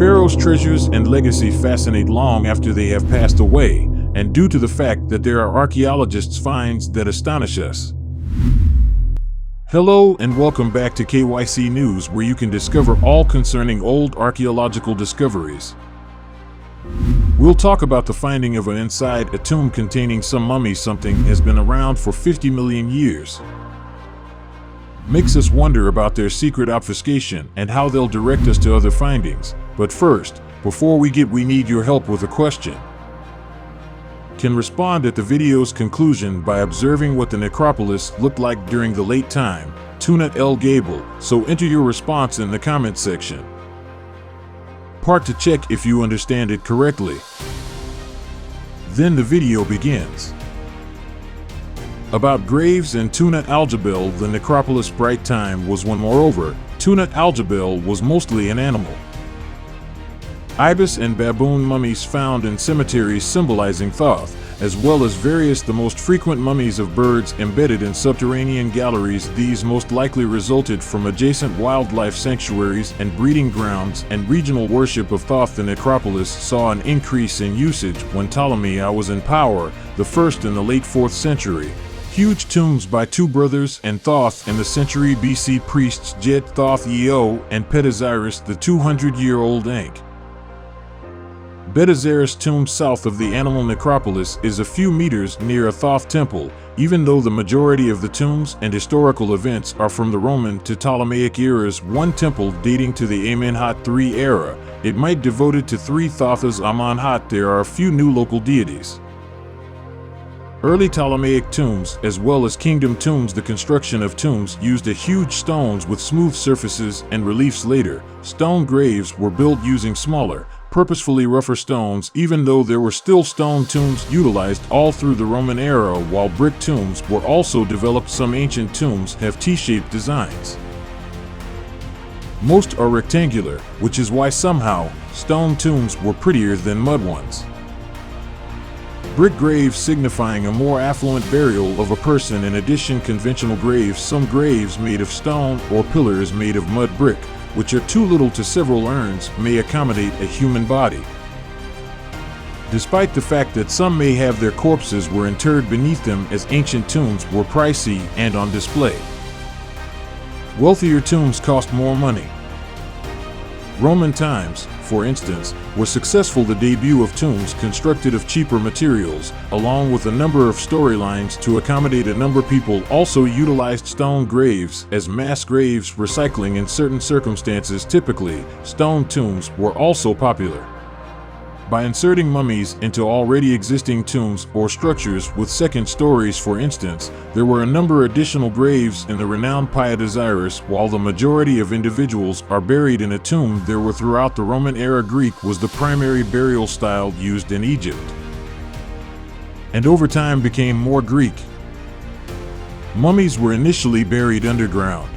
Pharaoh's treasures and legacy fascinate long after they have passed away, and due to the fact that there are archaeologists' finds that astonish us. Hello and welcome back to KYC News, where you can discover all concerning old archaeological discoveries. We'll talk about the finding of inside a tomb containing some mummy. Something has been around for 50 million years. Makes us wonder about their secret obfuscation and how they'll direct us to other findings. But first, before we need your help with a question. Can respond at the video's conclusion by observing what the necropolis looked like during the late time, Tunat El Gabel, so enter your response in the comment section. Part to check if you understand it correctly. Then the video begins. About graves in Tunat Al Jabal. The necropolis bright time was when, moreover, Tunat Al Jabal was mostly an animal. Ibis and baboon mummies found in cemeteries symbolizing Thoth, as well as the most frequent mummies of birds embedded in subterranean galleries. These most likely resulted from adjacent wildlife sanctuaries and breeding grounds and regional worship of Thoth. The necropolis saw an increase in usage when Ptolemy I was in power, the first in the late 4th century. Huge tombs by two brothers and Thoth in the century BC priests Jet Thoth Eo and Petasiris, the 200-year-old Ankh. Betazaris tomb south of the animal necropolis is a few meters near a Thoth temple. Even though the majority of the tombs and historical events are from the Roman to Ptolemaic eras, one temple dating to the Amenhotep III era, it might devoted to 3 Thothas Amonhotep. There are a few new local deities. Early Ptolemaic tombs, as well as kingdom tombs. The construction of tombs used huge stones with smooth surfaces and reliefs. Later, stone graves were built using smaller, purposefully rougher stones, even though there were still stone tombs utilized all through the Roman era, while brick tombs were also developed. Some ancient tombs have T-shaped designs. Most are rectangular, which is why somehow stone tombs were prettier than mud ones. Brick graves signifying a more affluent burial of a person. In addition, conventional graves, some graves made of stone or pillars made of mud brick, which are too little to several urns, may accommodate a human body. Despite the fact that some may have their corpses were interred beneath them, as ancient tombs were pricey and on display. Wealthier tombs cost more money. Roman times, for instance, were successful. The debut of tombs constructed of cheaper materials, along with a number of storylines to accommodate a number of people, also utilized stone graves as mass graves recycling in certain circumstances. Typically, stone tombs were also popular. By inserting mummies into already existing tombs or structures with second stories, for instance, there were a number of additional graves in the renowned Petasiris. While the majority of individuals are buried in a tomb, there were throughout the Roman era. Greek was the primary burial style used in Egypt, and over time became more Greek. Mummies were initially buried underground.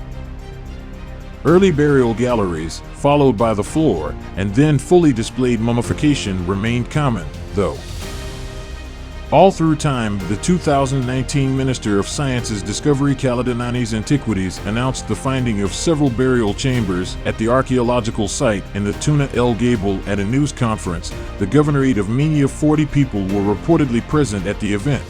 Early burial galleries, followed by the floor, and then fully displayed mummification remained common, though. All through time, the 2019 Minister of Science's Discovery Kalidananis Antiquities announced the finding of several burial chambers at the archaeological site in the Tunat El Gabel at a news conference. The governorate of Millennia, 40 people were reportedly present at the event.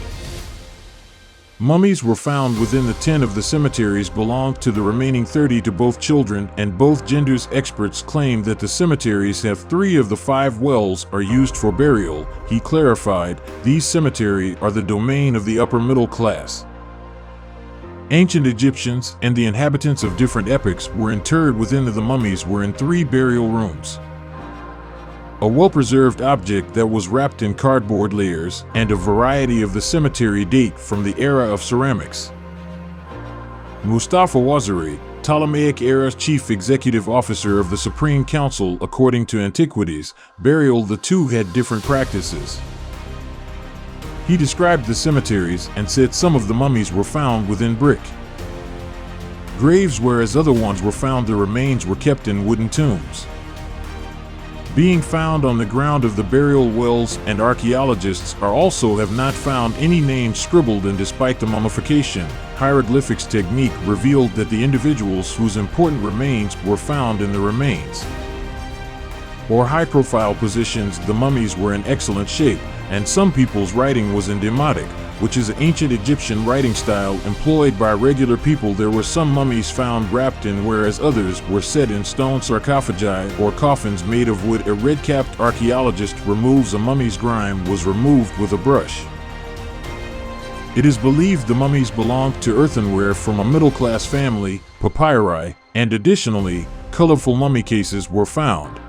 Mummies were found within the 10 of the cemeteries belonged to the remaining 30 to both children and both genders. Experts claim that the cemeteries have 3 of the 5 wells are used for burial. He clarified, these cemeteries are the domain of the upper middle class. Ancient Egyptians and the inhabitants of different epochs were interred within. The mummies were in 3 burial rooms. A well-preserved object that was wrapped in cardboard layers, and a variety of the cemetery date from the era of ceramics. Mustafa Waziri, Ptolemaic era's chief executive officer of the Supreme Council, according to Antiquities, burial. The two had different practices. He described the cemeteries and said some of the mummies were found within brick graves, whereas other ones were found. The remains were kept in wooden tombs, being found on the ground of the burial wells, and archaeologists also have not found any names scribbled. And despite the mummification, hieroglyphics technique revealed that the individuals whose important remains were found in the remains. or high-profile positions, the mummies were in excellent shape, and some people's writing was in Demotic, which is an ancient Egyptian writing style employed by regular people. There were some mummies found wrapped in, whereas others were set in stone sarcophagi or coffins made of wood. A red-capped archaeologist removes a mummy's grime was removed with a brush. It is believed the mummies belonged to earthenware from a middle-class family, papyri, and additionally, colorful mummy cases were found.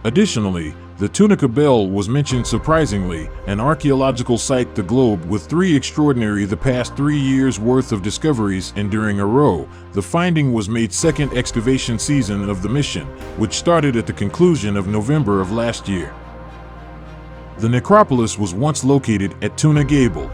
Additionally, the Tunica Bell was mentioned surprisingly, an archaeological site, the globe, with three extraordinary the past 3 years worth of discoveries enduring a row. The finding was made second excavation season of the mission, which started at the conclusion of November of last year. The necropolis was once located at Tuna Gable.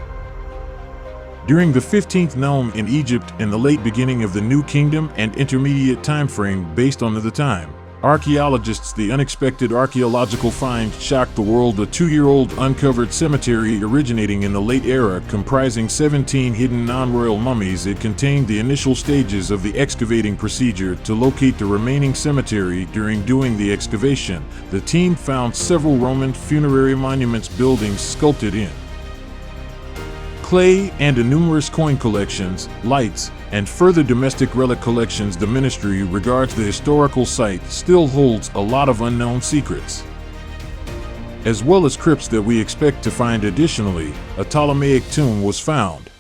During the 15th known in Egypt in the late beginning of the New Kingdom and intermediate time frame based on the time. Archaeologists, the unexpected archaeological find shocked the world. A 2-year-old uncovered cemetery originating in the late era comprising 17 hidden non-royal mummies. It contained the initial stages of the excavating procedure to locate the remaining cemetery. During doing the excavation, the team found several Roman funerary monuments, buildings sculpted in clay, and numerous coin collections, lights, and further domestic relic collections. The ministry regards the historical site still holds a lot of unknown secrets, as well as crypts that we expect to find. Additionally, a Ptolemaic tomb was found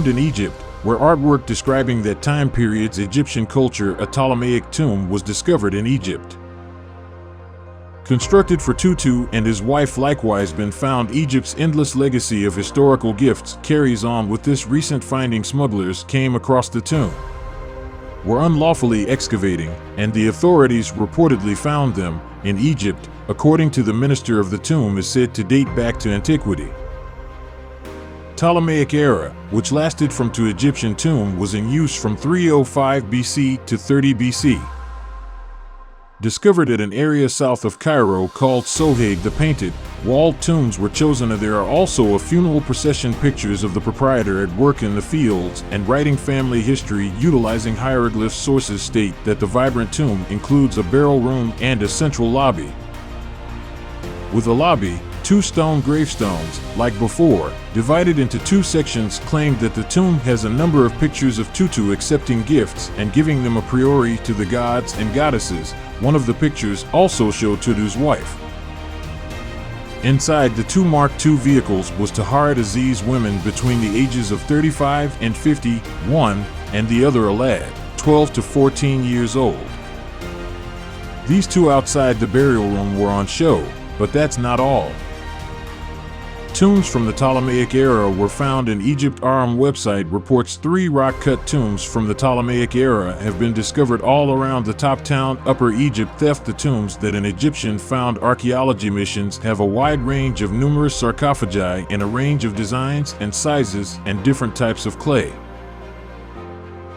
in Egypt, where artwork describing that time period's Egyptian culture. A Ptolemaic tomb was discovered in Egypt, constructed for Tutu and his wife. Likewise been found. Egypt's endless legacy of historical gifts carries on with this recent finding. Smugglers came across the tomb, were unlawfully excavating, and the authorities reportedly found them in Egypt. According to the minister of the tomb, is said to date back to antiquity. Ptolemaic era, which lasted from to Egyptian tomb, was in use from 305 BC to 30 BC. Discovered at an area south of Cairo called Sohag. The painted, walled tombs were chosen. There are also a funeral procession, pictures of the proprietor at work in the fields, and writing family history utilizing hieroglyphs. Sources state that the vibrant tomb includes a barrel room and a central lobby. With a lobby, 2 stone gravestones, like before, divided into 2 sections. Claimed that the tomb has a number of pictures of Tutu accepting gifts and giving them a priori to the gods and goddesses. One of the pictures also showed Tutu's wife. Inside the 2 Mark II vehicles was Tahar Aziz, women between the ages of 35 and 51, and the other a lad, 12 to 14 years old. These 2 outside the burial room were on show, but that's not all. Tombs from the Ptolemaic era were found in Egypt. Aram website reports 3 rock-cut tombs from the Ptolemaic era have been discovered all around the top town, Upper Egypt. Theft. The tombs that an Egyptian found. Archaeology missions have a wide range of numerous sarcophagi in a range of designs and sizes and different types of clay.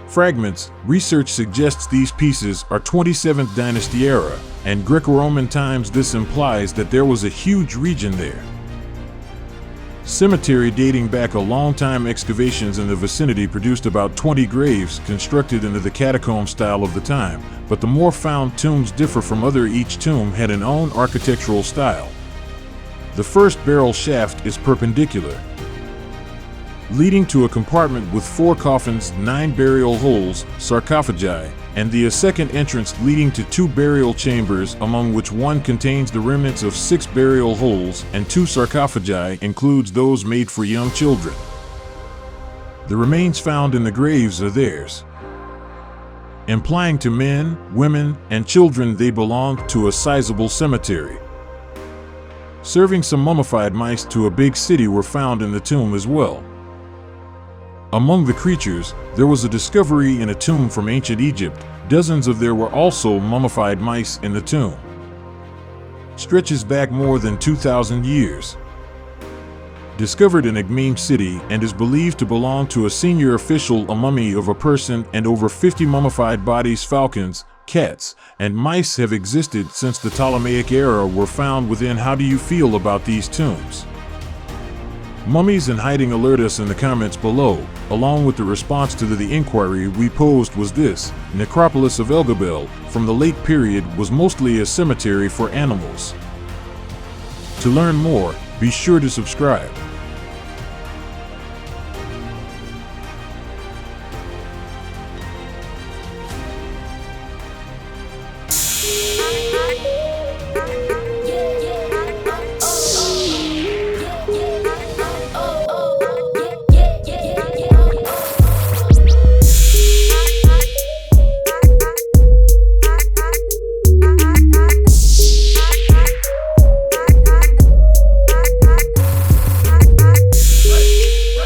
Fragments. Research suggests these pieces are 27th dynasty era and Greco-Roman times. This implies that there was a huge region there. Cemetery dating back a long time. Excavations in the vicinity produced about 20 graves constructed into the catacomb style of the time, but the more found tombs differ from other. Each tomb had an own architectural style. The first barrel shaft is perpendicular, leading to a compartment with 4 coffins, 9 burial holes, sarcophagi, and the second entrance leading to 2 burial chambers, among which one contains the remnants of 6 burial holes, and 2 sarcophagi includes those made for young children. The remains found in the graves are theirs, implying to men, women, and children they belonged to a sizable cemetery. Serving some mummified mice to a big city were found in the tomb as well. Among the creatures, there was a discovery in a tomb from ancient Egypt. Dozens of there were also mummified mice in the tomb. Stretches back more than 2,000 years. Discovered in Agmim city and is believed to belong to a senior official. A mummy of a person and over 50 mummified bodies. Falcons, cats, and mice have existed since the Ptolemaic era were found within. How do you feel about these tombs? Mummies in hiding alert us in the comments below, along with the response to the inquiry we posed was this: necropolis of Elgabel from the late period was mostly a cemetery for animals. To learn more, be sure to subscribe.